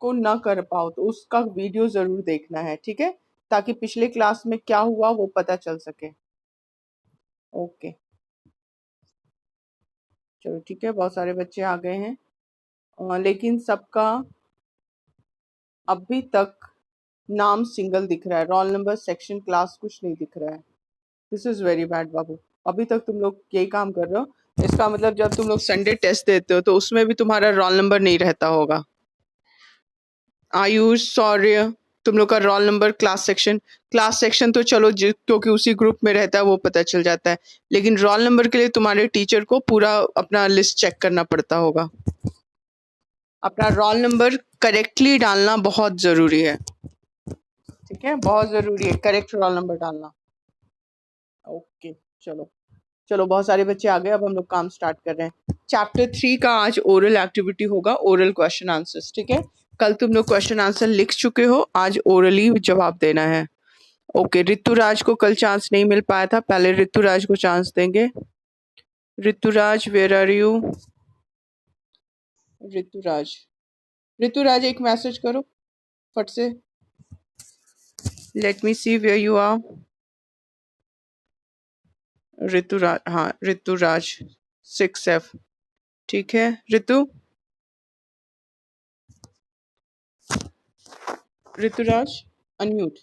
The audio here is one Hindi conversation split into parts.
को ना कर पाओ तो उसका वीडियो जरूर देखना है, ठीक है, ताकि पिछले क्लास में क्या हुआ वो पता चल सके। ओके, चलो ठीक है, बहुत सारे बच्चे आ गए हैं, लेकिन सबका अभी तक नाम सिंगल दिख रहा है, रोल नंबर सेक्शन क्लास कुछ नहीं दिख रहा है। दिस इज वेरी बैड बाबू। अभी तक तुम लोग यही काम कर रहे हो, इसका मतलब जब तुम लोग संडे टेस्ट देते हो तो उसमें भी तुम्हारा रोल नंबर नहीं रहता होगा। आयुष, शौर्य, तुम लोग का रोल नंबर, क्लास सेक्शन तो चलो क्योंकि उसी ग्रुप में रहता है वो पता चल जाता है, लेकिन रोल नंबर के लिए तुम्हारे टीचर को पूरा अपना लिस्ट चेक करना पड़ता होगा। अपना रोल नंबर करेक्टली डालना बहुत जरूरी है, ठीक है, बहुत जरूरी है करेक्ट रोल नंबर डालना। ओके, चलो चलो, बहुत सारे बच्चे आ गए, अब हम लोग काम स्टार्ट कर रहे हैं। चैप्टर 3 का आज ओरल एक्टिविटी होगा, ओरल क्वेश्चन आंसर्स, ठीक है। कल तुम लोग क्वेश्चन आंसर लिख चुके हो, आज ओरली जवाब देना है। ओके, ऋतुराज को कल चांस नहीं मिल पाया था, पहले ऋतुराज को चांस देंगे। Rituraj, where are you? Rituraj, Rituraj एक मैसेज करो फट से, let me see where you are. Rituraj, हाँ ऋतुराज 6F, ठीक है। Rituraj unmute.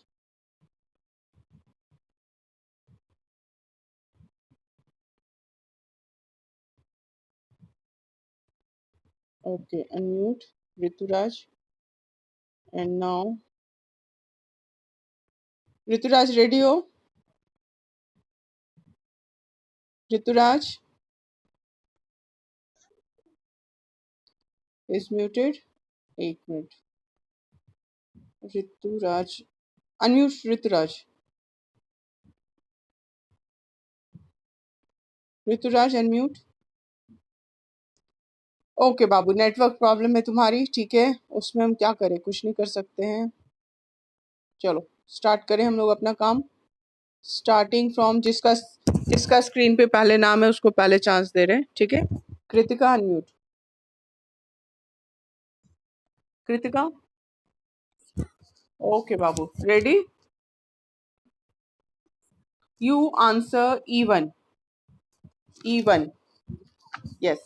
Okay, unmute Rituraj. And now Rituraj ready हो? Rituraj is muted. एक minute, Rituraj unmute. Rituraj unmute. Okay बाबू, नेटवर्क प्रॉब्लम है तुम्हारी, ठीक है, उसमें हम क्या करें, कुछ नहीं कर सकते हैं। चलो स्टार्ट करें हम लोग अपना काम, स्टार्टिंग फ्रॉम जिसका जिसका स्क्रीन पे पहले नाम है उसको पहले चांस दे रहे हैं, ठीक है। कृतिका अनम्यूट। कृतिका, ओके बाबू, ready? You answer E1। E1, yes.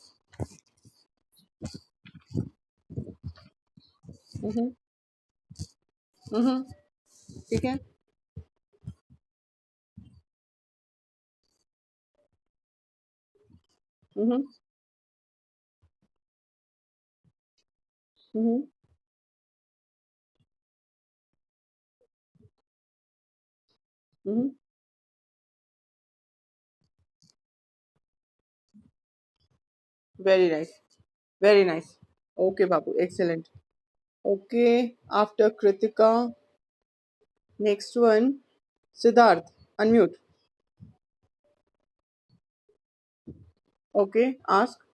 ठीक है। Hmm hmm hmm very nice, very nice. Okay बाबू, excellent. Okay, after Kritika, next one Siddharth unmute. Okay, ask.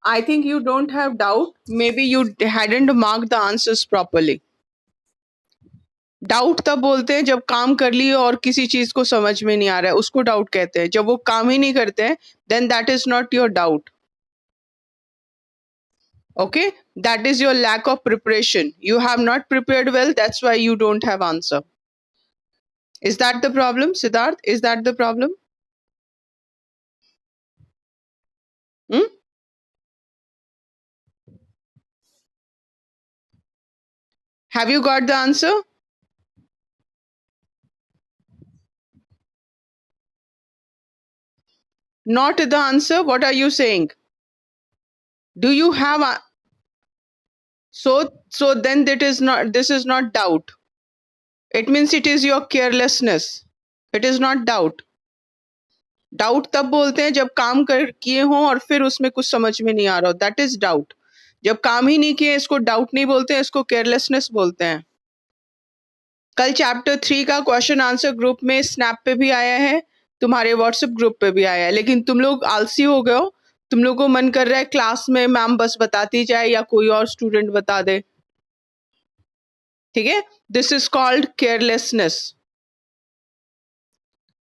I think you don't have doubt. Maybe you hadn't marked the answers properly. Doubt तब बोलते हैं जब काम कर लिए और किसी चीज को समझ में नहीं आ रहा है, उसको डाउट कहते हैं। जब वो काम ही नहीं करते हैं, then that is not your doubt. Okay, that is your lack of preparation. You have not prepared well, that's why you don't have answer. Is that the problem, Siddharth? Is that the problem? Hmm? Have you got the answer? Not the answer. What are you saying? Do you have so then this is not doubt. It means it is your carelessness. It is not doubt. Doubt तब बोलते हैं जब काम कर किए हों और फिर उसमें कुछ समझ में नहीं आ रहा हो, दैट इज डाउट। जब काम ही नहीं किए इसको डाउट नहीं बोलते हैं, इसको केयरलेसनेस बोलते हैं। कल चैप्टर 3 का क्वेश्चन आंसर ग्रुप में स्नैप पे भी आया है, तुम्हारे व्हाट्सएप ग्रुप पे भी आया है, लेकिन तुम लोग आलसी हो गए हो। तुम लोग को मन कर रहा है क्लास में मैम बस बताती जाए या कोई और स्टूडेंट बता दे, ठीक है। This is called carelessness.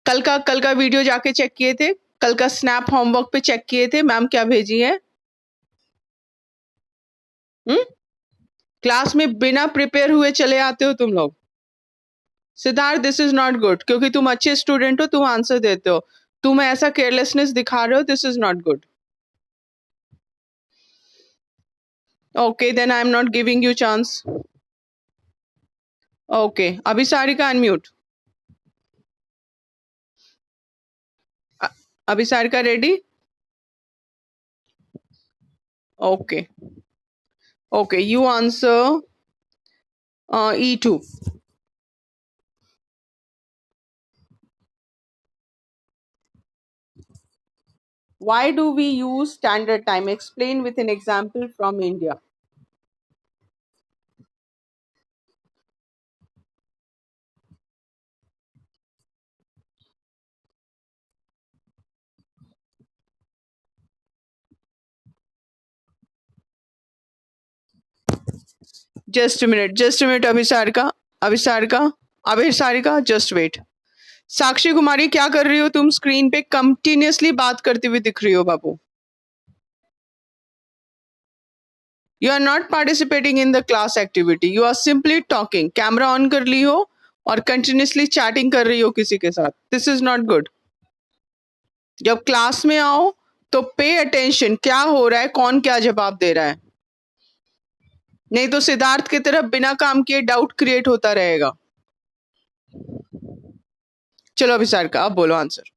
कल का वीडियो जाके चेक किए थे? कल का स्नैप होमवर्क पे चेक किए थे मैम क्या भेजी है? क्लास में बिना प्रिपेयर हुए चले आते हो तुम लोग। Siddharth, this is not good, क्योंकि तुम अच्छे स्टूडेंट हो, तुम आंसर देते हो, तुम ऐसा केयरलेसनेस दिखा रहे हो, this is not good. Okay, then I am not giving you chance. Okay, अभी सारिका अनम्यूट। अभी Sarika ready? Okay, okay, you answer E2. Why do we use standard time? Explain with an example from India. Just a minute, just a minute, अभिसारिका, just wait. साक्षी कुमारी, क्या कर रही हो तुम? स्क्रीन पे कंटिन्यूअसली बात करती हुई दिख रही हो बाबू। You are not participating in the class activity. You are simply talking. Camera on कर ली हो और कंटिन्यूअसली चैटिंग कर रही हो किसी के साथ. This is not good. जब क्लास में आओ तो पे अटेंशन, क्या हो रहा है, कौन क्या जवाब दे रहा है, नहीं तो सिद्धार्थ की तरफ बिना काम किए डाउट क्रिएट होता रहेगा। चलो अभी सर का, अब बोलो आंसर।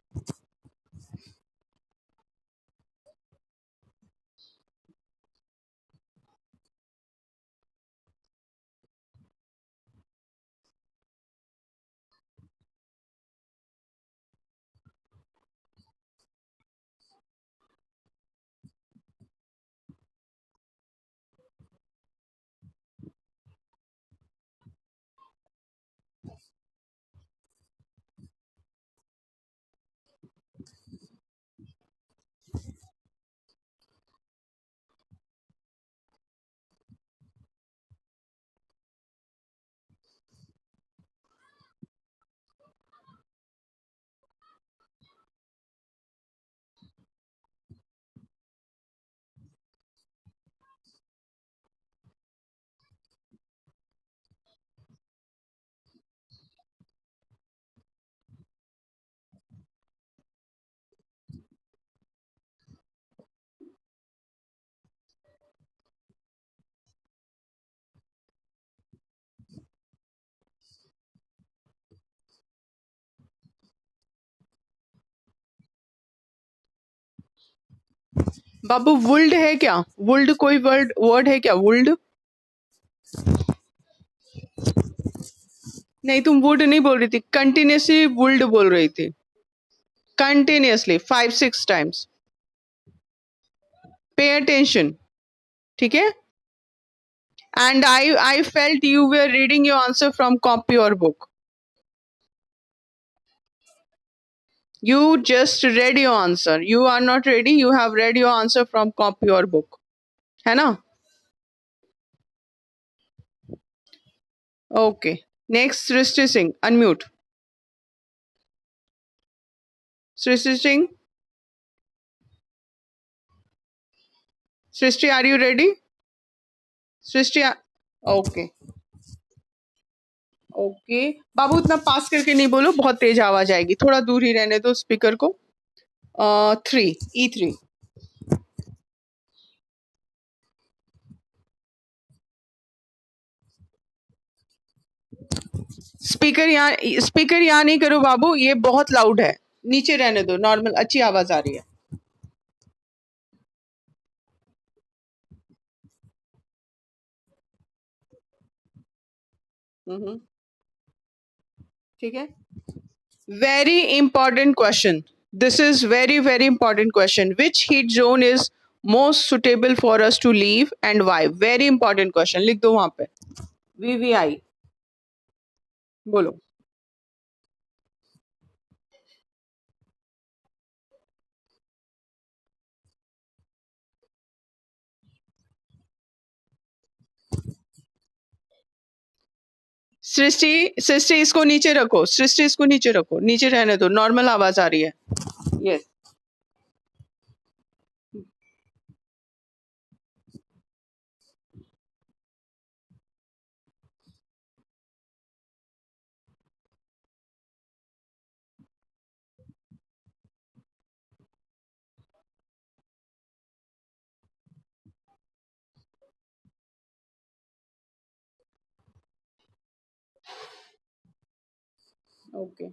बाबू वुल्ड है क्या? वुल्ड कोई वर्ड है क्या? वुल्ड नहीं, तुम वुड नहीं बोल रही थी, कंटिन्यूसली वुल्ड बोल रही थी, कंटिन्यूसली 5-6 टाइम्स। पे अटेंशन, ठीक है? And I felt you were reading your answer from copy और book. You just read your answer. You are not ready. You have read your answer from copy or book. है ना? Okay. Next, Srishti Singh. Unmute. Srishti Singh. Srishti, are you ready? Srishti. Okay. Okay बाबू, इतना पास करके नहीं बोलो, बहुत तेज आवाज आएगी, थोड़ा दूर ही रहने दो स्पीकर को। 3 E3. स्पीकर यहाँ नहीं करो बाबू, ये बहुत लाउड है, नीचे रहने दो, नॉर्मल अच्छी आवाज आ रही है। ठीक है, very important question, this is very very important question, which heat zone is most suitable for us to live and why? Very important question, लिख दो वहां पे, VVI। बोलो। सृष्टि इसको नीचे रखो, सृष्टि इसको नीचे रखो, नीचे रहने दो, नॉर्मल आवाज आ रही है। Yes, okay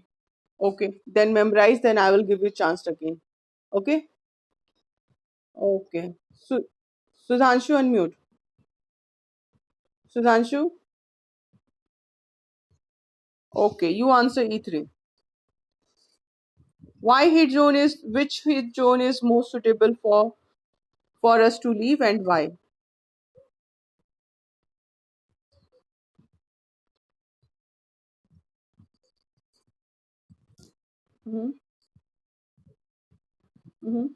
okay, then memorise, then I will give you chance again. Okay okay, Sudhanshu unmute, Sudhanshu. Okay, you answer E3. Which heat zone is most suitable for us to live and why? Hmm hmm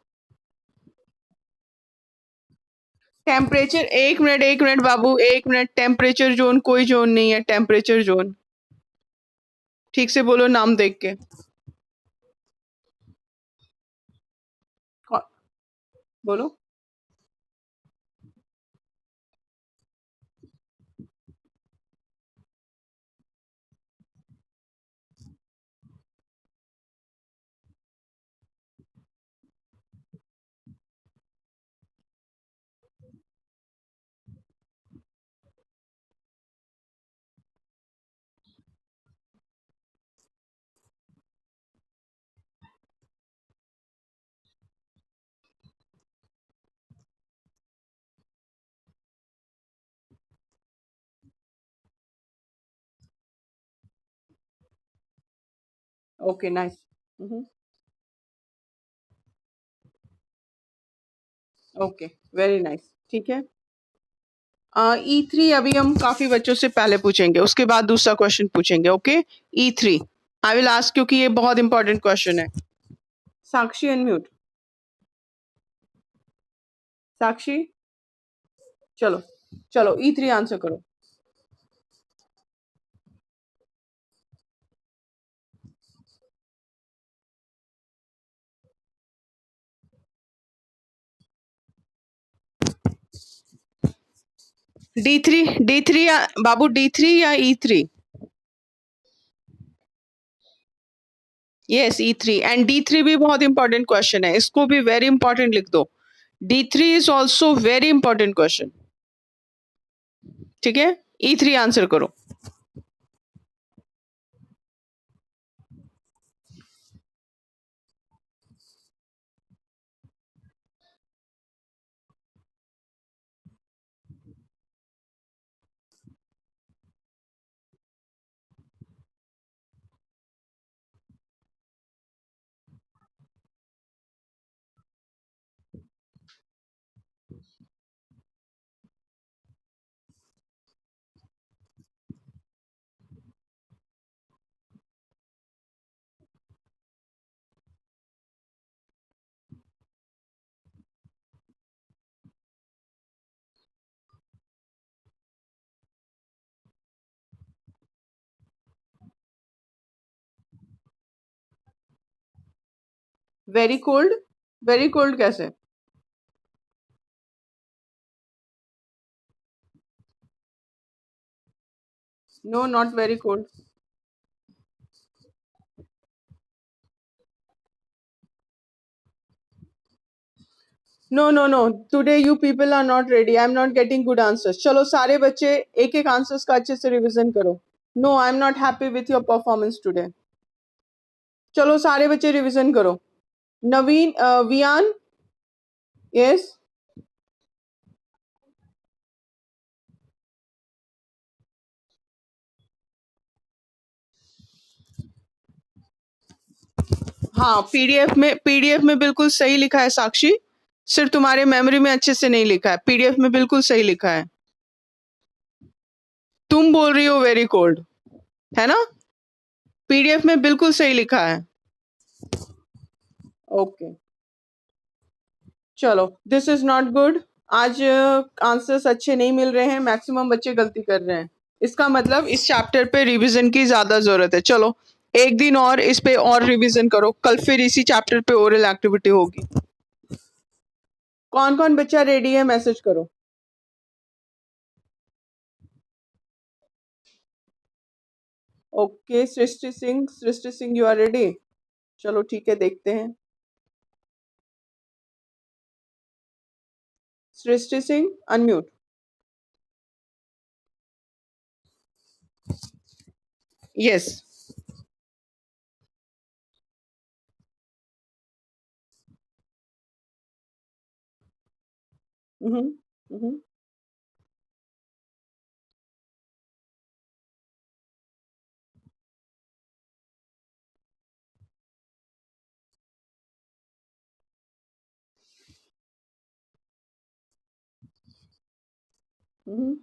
temperature, एक मिनट बाबू, एक मिनट। टेम्परेचर जोन कोई जोन नहीं है, टेम्परेचर जोन ठीक से बोलो नाम देख के। कौ- बोलो। Okay nice. Okay, very nice, ठीक है। E3 अभी हम काफी बच्चों से पहले पूछेंगे, उसके बाद दूसरा क्वेश्चन पूछेंगे। Okay, E3 I will ask, क्योंकि ये बहुत इंपॉर्टेंट क्वेश्चन है। साक्षी अनम्यूट, साक्षी। चलो चलो, E3 आंसर करो। D3 या बाबू, D3 या E3? Yes, E3। And D3 भी बहुत इंपॉर्टेंट क्वेश्चन है, इसको भी वेरी इंपॉर्टेंट लिख दो। D3 is also very important question. ठीक है, E3 आंसर करो। वेरी कोल्ड, वेरी कोल्ड कैसे? No, not very cold. No no no, today you people are not ready, I am not getting good answers. चलो सारे बच्चे एक एक आंसर्स का अच्छे से रिवीजन करो। No, I am not happy with your performance today. चलो सारे बच्चे रिवीजन करो। नवीन, वियान। यस। हाँ, पीडीएफ में बिल्कुल सही लिखा है साक्षी, सिर्फ तुम्हारे मेमोरी में अच्छे से नहीं लिखा है। पीडीएफ में बिल्कुल सही लिखा है। तुम बोल रही हो वेरी कोल्ड, है ना? पीडीएफ में बिल्कुल सही लिखा है। ओके, चलो, दिस इज नॉट गुड। आज आंसर्स अच्छे नहीं मिल रहे हैं, मैक्सिमम बच्चे गलती कर रहे हैं। इसका मतलब इस चैप्टर पे रिवीजन की ज्यादा जरूरत है। चलो एक दिन और इस पे और रिवीजन करो, कल फिर इसी चैप्टर पे ओरल एक्टिविटी होगी। कौन कौन बच्चा रेडी है, मैसेज करो। Okay, Srishti Singh you are ready? चलो ठीक है, देखते हैं। Srishti Singh unmute. Yes. Hmm. Hmm. Hmm.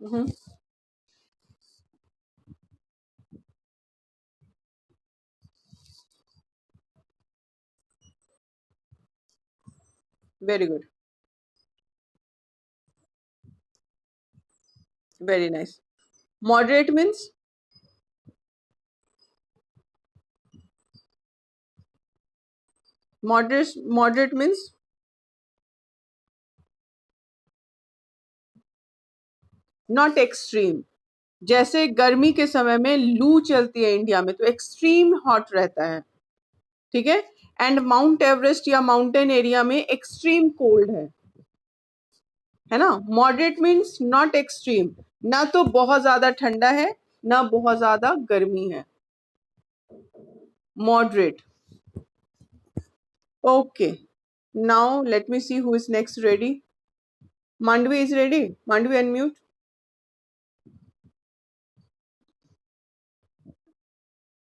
Hmm. Very good. Very nice. Moderate means? Moderate means not extreme. जैसे गर्मी के समय में लू चलती है इंडिया में तो एक्सट्रीम हॉट रहता है, ठीक है। एंड माउंट एवरेस्ट या माउंटेन एरिया में एक्सट्रीम कोल्ड है ना। मॉडरेट मीन्स नॉट एक्सट्रीम, ना तो बहुत ज्यादा ठंडा है ना बहुत ज्यादा गर्मी है, moderate. Okay, now let me see who is next ready. Mandavi is ready? Mandavi unmute.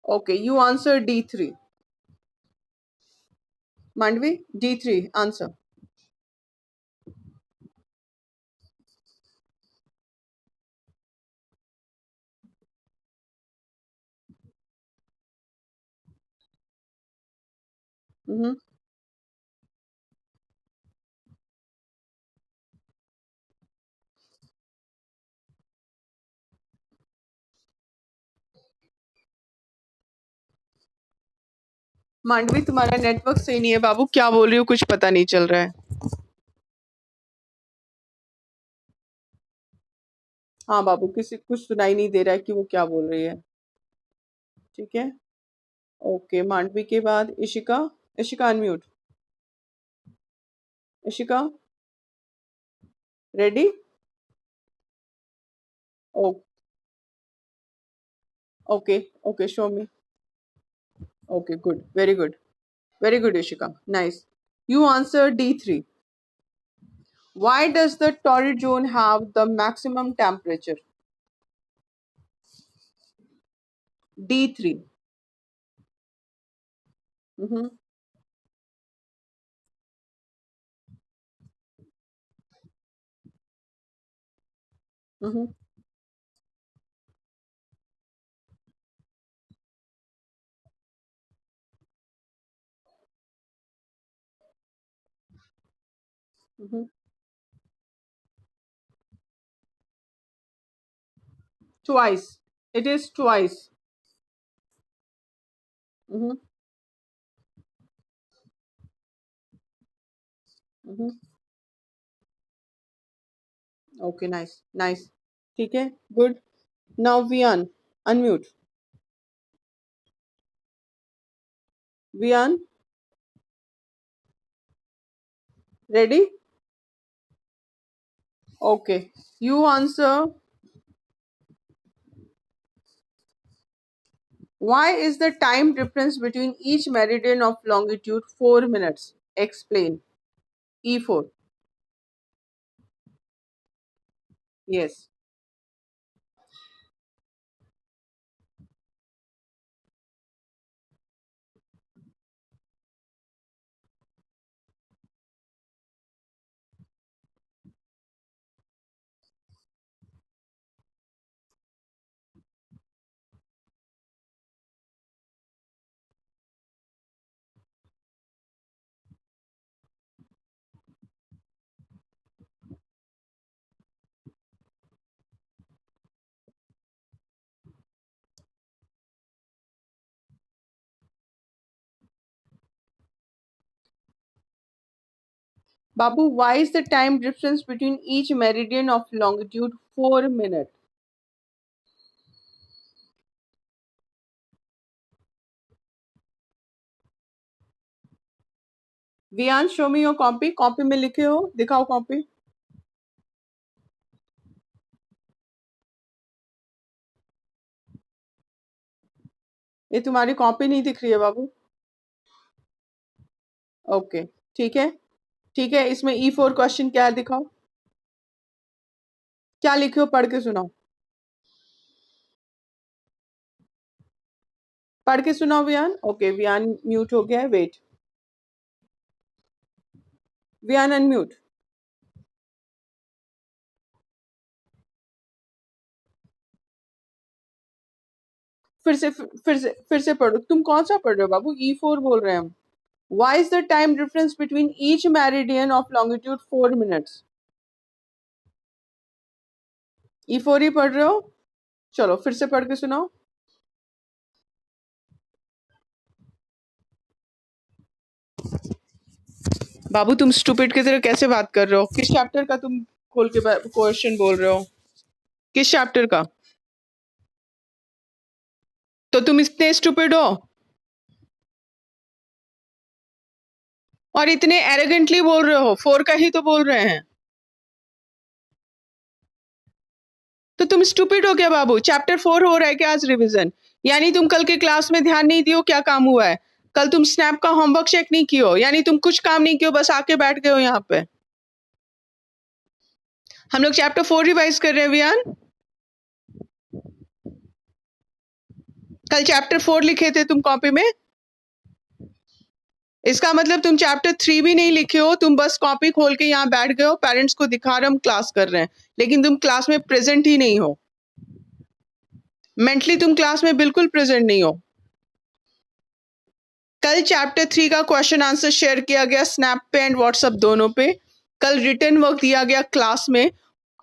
Okay, you answer D3। Mandavi, D3 answer. Mandavi, तुम्हारा नेटवर्क सही नहीं है बाबू, क्या बोल रही हो कुछ पता नहीं चल रहा है। हाँ बाबू, किसी कुछ सुनाई नहीं दे रहा है कि वो क्या बोल रही है। ठीक है। ओके, मांडवी के बाद Ishika. Ishika unmute. Ishika ready? Oh, okay. Okay, show me. Okay, good, very good. Very good Ishika, nice. You answer D3. Why does the torrid zone have the maximum temperature? D3. Mm-hmm. Mm-hmm. Mm-hmm. Twice. It is twice. Mm-hmm. Mm-hmm. Okay, nice. Nice. ठीक है, good. Now Vian, unmute. Vian, ready? Okay. You answer. Why is the time difference between each meridian of longitude 4 minutes? Explain. E4. Yes. Babu, why is the time difference between each meridian of longitude 4 minutes? Vian, show me your copy. Copy में लिखे हो, दिखाओ copy. ये तुम्हारी कॉपी नहीं दिख रही है बाबू. ओके, ठीक है, ठीक है. इसमें E4 क्वेश्चन क्या है दिखाओ. क्या लिखे हो पढ़ के सुनाओ. पढ़ के सुनाओ वियान. ओके, वियान म्यूट हो गया है. Wait, Vian unmute. फिर से पढ़ो. तुम कौन सा पढ़ रहे हो बाबू. E4 बोल रहे हैं हम. Why is the time difference between each meridian of longitude 4 minutes? E4 ही पढ़ रहे हो. चलो फिर से पढ़ के सुनाओ. बाबू, तुम स्टूपिड की तरह कैसे बात कर रहे हो. किस चैप्टर का तुम खोल के क्वेश्चन बोल रहे हो. किस चैप्टर का. तो तुम इतने स्टूपिड हो और इतने एरोगेंटली बोल रहे हो. 4 का ही तो बोल रहे हैं. तो तुम स्टूपिड हो क्या बाबू. चैप्टर 4 हो रहा है क्या आज रिवीजन. यानी तुम कल के क्लास में ध्यान नहीं दियो. क्या काम हुआ है. कल तुम स्नैप का होमवर्क चेक नहीं कियो. यानी तुम कुछ काम नहीं कियो, बस आके बैठ गए हो यहाँ पे. हम लोग चैप्टर 4 रिवाइज कर रहे हैं वियान. कल चैप्टर 4 लिखे थे तुम कॉपी में. इसका मतलब तुम चैप्टर 3 भी नहीं लिखे हो. तुम बस कॉपी खोल के यहाँ बैठ गए हो. पेरेंट्स को दिखा रहे हम क्लास कर रहे हैं, लेकिन तुम क्लास में प्रेजेंट ही नहीं हो. मेंटली तुम क्लास में बिल्कुल प्रेजेंट नहीं हो. कल चैप्टर 3 का क्वेश्चन आंसर शेयर किया गया स्नैप पे एंड व्हाट्सएप दोनों पे. कल रिटन वर्क दिया गया क्लास में.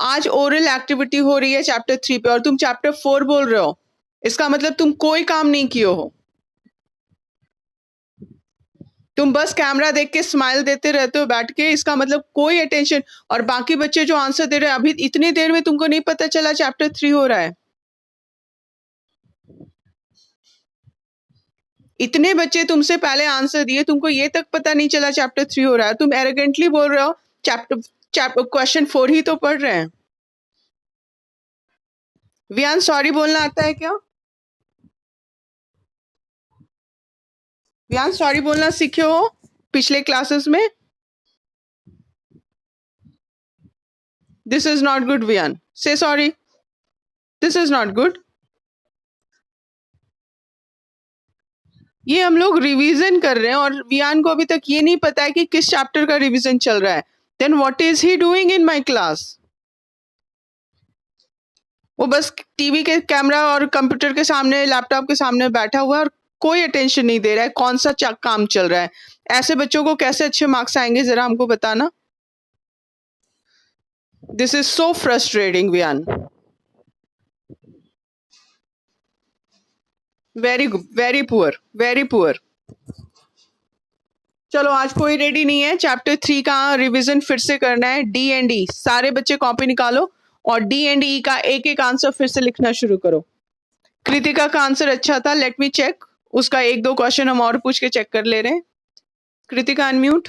आज ओरल एक्टिविटी हो रही है चैप्टर 3 पे और तुम चैप्टर 4 बोल रहे हो. इसका मतलब तुम कोई काम नहीं किए हो. तुम बस कैमरा देख के स्माइल देते रहते हो बैठ के. इसका मतलब कोई अटेंशन. और बाकी बच्चे जो आंसर दे रहे हैं, अभी इतनी देर में तुमको नहीं पता चला चैप्टर 3 हो रहा है. इतने बच्चे तुमसे पहले आंसर दिए, तुमको ये तक पता नहीं चला चैप्टर 3 हो रहा है. तुम एरोगेंटली बोल रहे हो चैप्टर क्वेश्चन 4 ही तो पढ़ रहे हैं. वियान, सॉरी बोलना आता है क्या. वियान, सॉरी बोलना सीखे हो पिछले क्लासेस में. This is not good Vian. Say sorry. This is not good. ये हम लोग रिवीजन कर रहे हैं और वियान को अभी तक ये नहीं पता है कि किस चैप्टर का रिवीजन चल रहा है. Then what is he doing in my class. वो बस टीवी के कैमरा और कंप्यूटर के सामने, लैपटॉप के सामने बैठा हुआ है और कोई अटेंशन नहीं दे रहा है कौन सा काम चल रहा है. ऐसे बच्चों को कैसे अच्छे मार्क्स आएंगे, जरा हमको बताना. This is so frustrating Vian. Very very poor, very poor. चलो आज कोई रेडी नहीं है. चैप्टर 3 का रिवीजन फिर से करना है. डी एंड ई सारे बच्चे कॉपी निकालो और डी एंड ई का एक एक आंसर फिर से लिखना शुरू करो. कृतिका का आंसर अच्छा था. Let me check. उसका एक दो क्वेश्चन हम और पूछ के चेक कर ले रहे हैं. कृतिका अनम्यूट.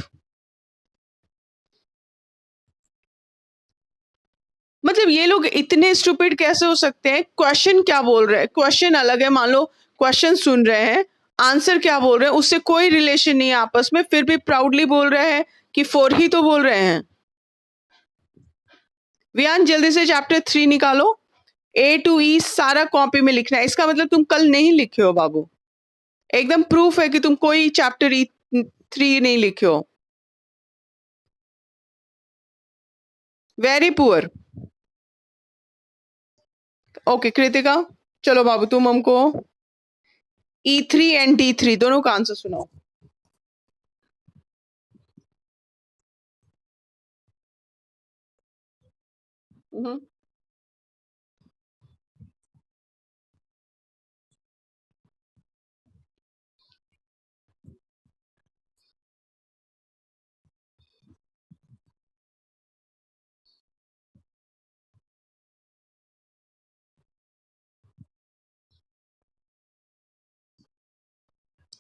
मतलब ये लोग इतने स्टूपिड कैसे हो सकते हैं. क्वेश्चन क्या बोल रहे हैं, क्वेश्चन अलग है. मान लो क्वेश्चन सुन रहे हैं, आंसर क्या बोल रहे हैं उससे कोई रिलेशन नहीं है आपस में, फिर भी प्राउडली बोल रहे हैं कि 4 ही तो बोल रहे हैं. वियान, जल्दी से चैप्टर 3 निकालो. ए टू ई सारा कॉपी में लिखना है. इसका मतलब तुम कल नहीं लिखे हो बाबू. एकदम प्रूफ है कि तुम कोई चैप्टर 3 नहीं लिखे हो. Very poor. ओके कृतिका, चलो बाबू तुम हमको E3 एंड D3 दोनों का आंसर सुनाओ. Hmm.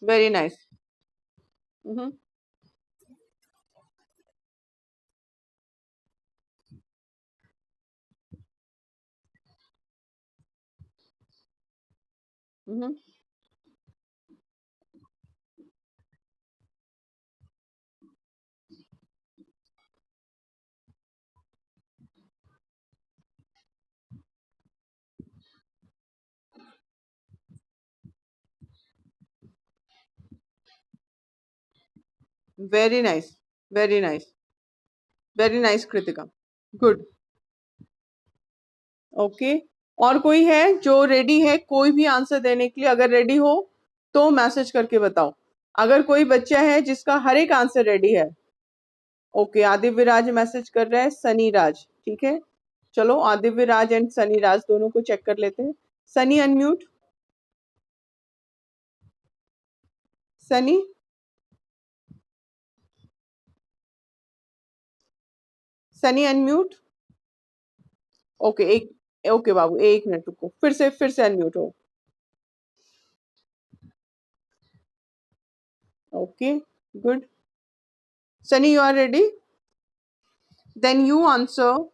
Very nice. Hmm hmm very nice, very nice, very nice Kritika, good. Okay, और कोई है जो रेडी है कोई भी आंसर देने के लिए? अगर रेडी हो तो मैसेज करके बताओ। अगर कोई बच्चा है जिसका हर एक आंसर रेडी है। ओके, आदित्य राज मैसेज कर रहा है, सनी राज, ठीक है। चलो आदित्य राज एंड सनी राज दोनों को चेक कर लेते हैं। Sunny unmute, Sunny, Sunny unmute. Okay एक, ओके बाबू एक मिनट रुको, फिर से अनम्यूट हो। Okay, good. Sunny, you are ready? Then you answer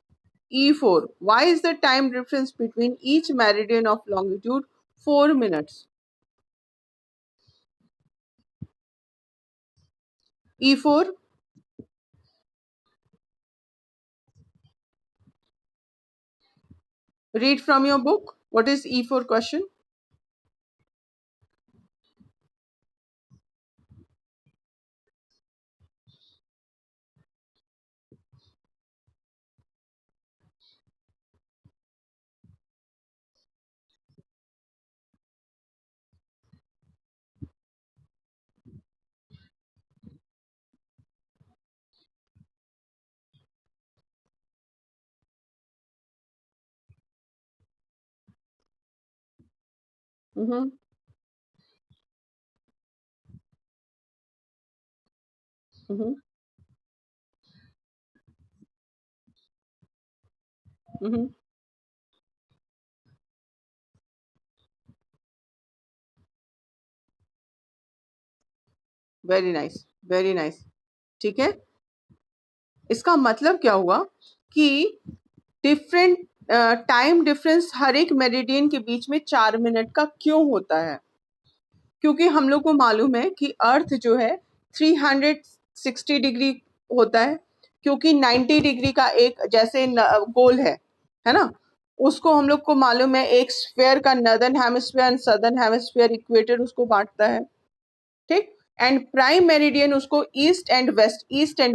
E4. Why is the time difference between each meridian of longitude 4 minutes? E4, read from your book. What is E4 question? Mm-hmm. Mm-hmm. Mm-hmm. Very nice, very nice, ठीक है। इसका मतलब क्या हुआ कि डिफरेंट टाइम डिफरेंस हर एक मेरिडियन के बीच में 4 मिनट का क्यों होता है? क्योंकि हम लोग को मालूम है कि अर्थ जो है 360 डिग्री होता है, क्योंकि 90 डिग्री का एक जैसे गोल है ना। उसको हम लोग को मालूम है, एक स्फेयर का northern hemisphere and southern hemisphere, equator उसको बांटता है, ठीक। एंड प्राइम मेरिडियन उसको ईस्ट एंड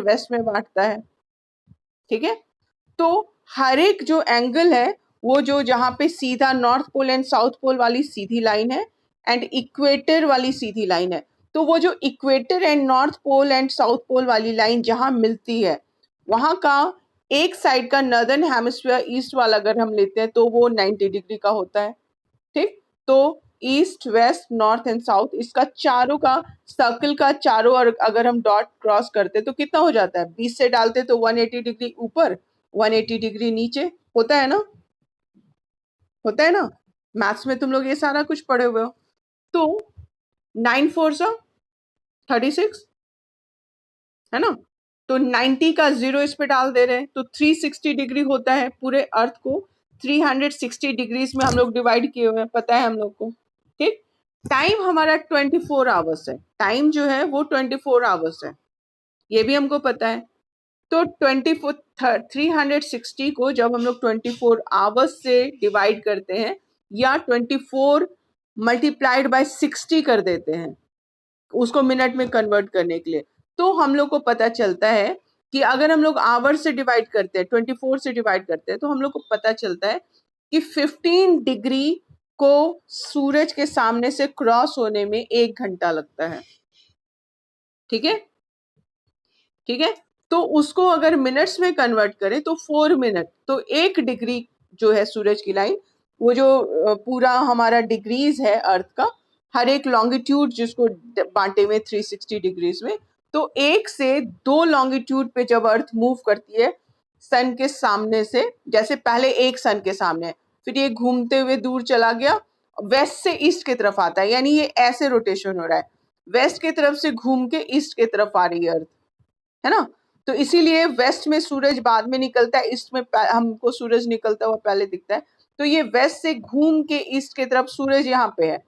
वेस्ट में बांटता है, ठीक है। तो हर एक जो एंगल है वो जो जहां पे सीधा north pole and south pole वाली सीधी लाइन है एंड इक्वेटर वाली सीधी लाइन है, तो वो जो equator and north pole and south pole वाली लाइन जहां मिलती है वहां का एक साइड का नॉर्दर्न हेमिस्फीयर ईस्ट वाला अगर हम लेते हैं तो वो 90 डिग्री का होता है, ठीक। तो east west north and south, इसका चारों का सर्कल का चारों, और अगर हम डॉट क्रॉस करते तो कितना हो जाता है? 20 से डालते तो 180 डिग्री ऊपर, 180 डिग्री नीचे, होता है ना, होता है ना। मैथ्स में तुम लोग ये सारा कुछ पढ़े हुए हो। तो 9 4 36 है ना। तो 90 का जीरो इस पे डाल दे रहे हैं तो 360 डिग्री होता है। पूरे अर्थ को 360 डिग्रीज में हम लोग डिवाइड किए हुए हैं, पता है हम लोग को, ठीक। टाइम हमारा 24 आवर्स है, टाइम जो है वो 24 आवर्स है, ये भी हमको पता है। तो 360 को जब हम लोग 24 आवर्स से डिवाइड करते हैं या 24 मल्टीप्लाइड बाय 60 कर देते हैं उसको मिनट में कन्वर्ट करने के लिए, तो हम लोग को पता चलता है कि अगर हम लोग आवर से डिवाइड करते हैं, 24 से डिवाइड करते हैं, तो हम लोग को पता चलता है कि 15 डिग्री को सूरज के सामने से क्रॉस होने में 1 घंटा लगता है, ठीक है, ठीक है। तो उसको अगर मिनट्स में कन्वर्ट करें तो 4 मिनट, तो 1 डिग्री जो है सूरज की लाइन, वो जो पूरा हमारा डिग्रीज है अर्थ का, हर एक लॉन्गिट्यूड जिसको बांटे में 360 डिग्रीज में, तो 1 से 2 लॉन्गिट्यूड पे जब अर्थ मूव करती है सन के सामने से, जैसे पहले एक सन के सामने है, फिर ये घूमते हुए दूर चला गया, वेस्ट से ईस्ट की तरफ आता है, यानी ये ऐसे रोटेशन हो रहा है। वेस्ट की तरफ से घूम के ईस्ट की तरफ आ रही है अर्थ, है ना। तो इसीलिए वेस्ट में सूरज बाद में निकलता है, ईस्ट में हमको सूरज निकलता हुआ पहले दिखता है। तो ये वेस्ट से घूम के ईस्ट की तरफ सूरज यहाँ पे है,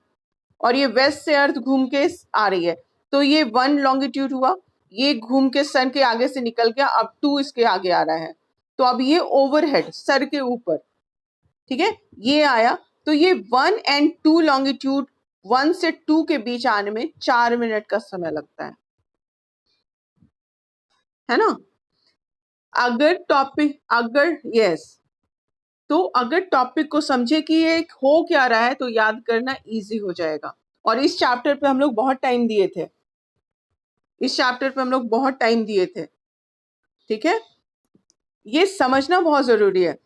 और ये वेस्ट से अर्थ घूम के आ रही है। तो ये 1 लॉन्गिट्यूड हुआ, ये घूम के सन के आगे से निकल गया, अब 2 इसके आगे आ रहा है। तो अब ये ओवरहेड सर के ऊपर, ठीक है, ये आया। तो ये 1 और 2 लॉन्गिट्यूड, 1 से 2 के बीच आने में 4 मिनट का समय लगता है ना। तो अगर टॉपिक को समझे कि ये हो क्या रहा है तो याद करना इजी हो जाएगा। और इस चैप्टर पे हम लोग बहुत टाइम दिए थे, ठीक है, ये समझना बहुत जरूरी है।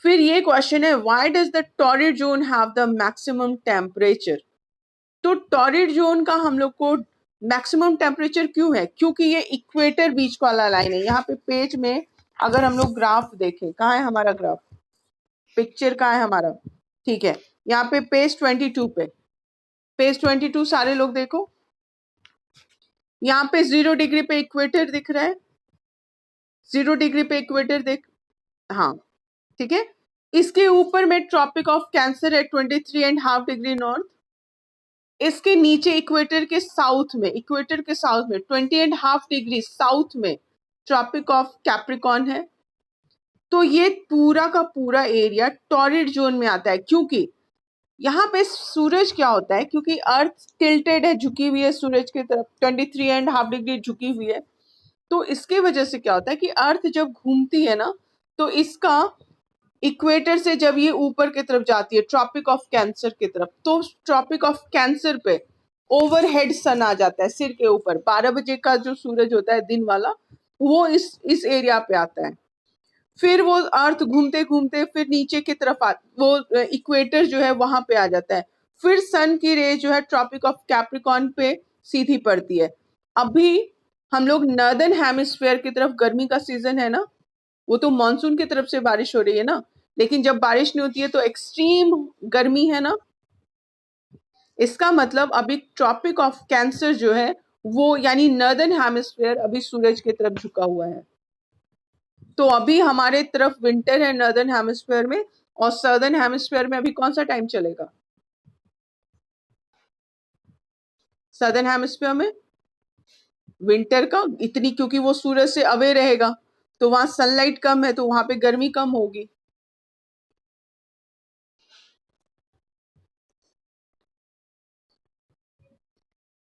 फिर ये क्वेश्चन है, why does the torrid zone have the maximum temperature. तो टॉरिड जोन का हम लोग को मैक्सिमम टेम्परेचर क्यों है, क्योंकि ये इक्वेटर बीच वाला लाइन है। यहाँ पे पेज में अगर हम लोग ग्राफ देखें, कहाँ है हमारा ग्राफ, पिक्चर कहाँ है हमारा, ठीक है, यहाँ पे पेज 22 पे, पेज 22 सारे लोग देखो, यहाँ पे 0 डिग्री पे इक्वेटर दिख रहा है, 0 डिग्री पे इक्वेटर देख, हाँ ठीक है। इसके ऊपर में ट्रॉपिक ऑफ कैंसर है 23.5 डिग्री नॉर्थ। इसके नीचे इक्वेटर के साउथ में 20.5 डिग्री साउथ में ट्रॉपिक ऑफ कैप्रिकॉर्न है। तो ये पूरा का पूरा एरिया टॉरिड जोन में आता है, क्योंकि यहाँ पे सूरज क्या होता है, क्योंकि अर्थ टिल्टेड है, झुकी हुई है सूरज की तरफ, 23.5 डिग्री झुकी हुई है। तो इसके वजह से क्या होता है कि अर्थ जब घूमती है ना, तो इसका इक्वेटर से जब ये ऊपर की तरफ जाती है ट्रॉपिक ऑफ कैंसर की तरफ, तो ट्रॉपिक ऑफ कैंसर पे ओवरहेड सन आ जाता है, सिर के ऊपर 12 बजे का जो सूरज होता है दिन वाला, वो इस एरिया पे आता है। फिर वो अर्थ घूमते घूमते फिर नीचे की तरफ वो इक्वेटर जो है वहां पे आ जाता है। फिर सन की रे जो है ट्रॉपिक ऑफ कैप्रिकॉर्न पे सीधी पड़ती है। अभी हम लोग नॉर्दर्न हेमिस्फीयर की तरफ, गर्मी का सीजन है ना, वो तो मानसून की तरफ से बारिश हो रही है ना, लेकिन जब बारिश नहीं होती है तो एक्सट्रीम गर्मी है ना। इसका मतलब अभी ट्रॉपिक ऑफ कैंसर जो है वो, यानी नॉर्दर्न हेमिस्फीयर अभी सूरज की तरफ झुका हुआ है। तो अभी हमारे तरफ विंटर है नॉर्दर्न हेमिस्फीयर में, और सदर्न हेमिस्फीयर में अभी कौन सा टाइम चलेगा, सदर्न हेमिस्फीयर में विंटर का, इतनी, क्योंकि वो सूरज से अवे रहेगा, तो वहां सनलाइट कम है, तो वहां पे गर्मी कम होगी।